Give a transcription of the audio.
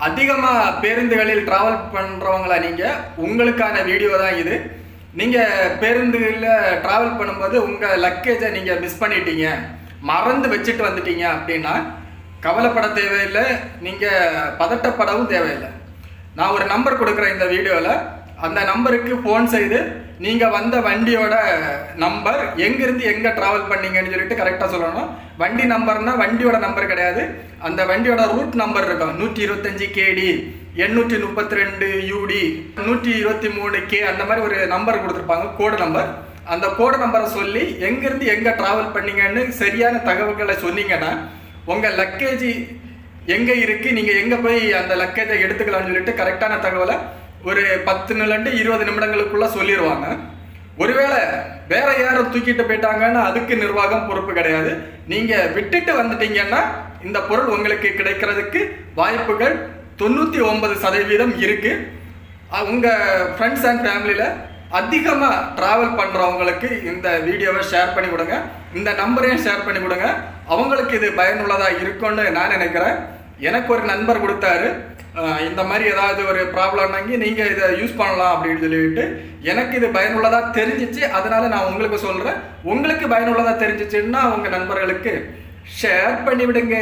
அதிகமாக பேருந்துகளில் ட்ராவல் பண்ணுறவங்களா நீங்கள், உங்களுக்கான வீடியோ தான் இது. நீங்கள் பேருந்துகளில் ட்ராவல் பண்ணும்போது உங்கள் லக்கேஜை நீங்கள் மிஸ் பண்ணிட்டீங்க, மறந்து வச்சுட்டு வந்துட்டீங்க அப்படின்னா கவலைப்பட தேவையில்லை, நீங்கள் பதட்டப்படவும் தேவையில்லை. நான் ஒரு நம்பர் கொடுக்குறேன் இந்த வீடியோவில். அந்த நம்பருக்கு ஃபோன் செய்து நீங்கள் வந்த வண்டியோட நம்பர், எங்கேருந்து எங்கே ட்ராவல் பண்ணீங்கன்னு சொல்லிட்டு கரெக்டாக சொல்லணும். வண்டி நம்பர்னா வண்டியோட நம்பர் கிடையாது, அந்த வண்டியோட ரூட் நம்பர் இருக்கும். 125 KD, 832 UD, 123 K, அந்த மாதிரி ஒரு நம்பர் கொடுத்துருப்பாங்க, கோடு நம்பர். அந்த கோடு நம்பரை சொல்லி எங்கேருந்து எங்கே ட்ராவல் பண்ணீங்கன்னு சரியான தகவல்களை சொன்னீங்கன்னா உங்கள் லக்கேஜ் எங்கே இருக்குது, நீங்கள் எங்கே போய் அந்த லக்கேஜை எடுத்துக்கலாம்னு சொல்லிட்டு கரெக்டான தகவலை ஒரு 10 to 20 நிமிடங்களுக்குள்ள சொல்லிடுவாங்க. ஒருவேளை வேற யாரும் தூக்கிட்டு போயிட்டாங்கன்னா அதுக்கு நிர்வாகம் பொறுப்பு கிடையாது. நீங்க விட்டுட்டு வந்துட்டீங்கன்னா இந்த பொருள் உங்களுக்கு கிடைக்கிறதுக்கு வாய்ப்புகள் 99% இருக்கு. உங்க ஃப்ரெண்ட்ஸ் அண்ட் ஃபேமிலியில அதிகமாக ட்ராவல் பண்ணுறவங்களுக்கு இந்த வீடியோவை ஷேர் பண்ணி கொடுங்க, இந்த நம்பரையும் ஷேர் பண்ணி கொடுங்க. அவங்களுக்கு இது பயனுள்ளதாக இருக்கும்னு நான் நினைக்கிறேன். எனக்கு ஒரு நண்பர் கொடுத்தாரு, இந்த மாதிரி ஏதாவது ஒரு ப்ராப்ளம்னாங்கி நீங்கள் இதை யூஸ் பண்ணலாம் அப்படின்னு சொல்லிட்டு. எனக்கு இது பயனுள்ளதாக தெரிஞ்சிச்சு, அதனால நான் உங்களுக்கு சொல்கிறேன். உங்களுக்கு பயனுள்ளதாக தெரிஞ்சிச்சுன்னா உங்கள் நண்பர்களுக்கு ஷேர் பண்ணி விடுங்க.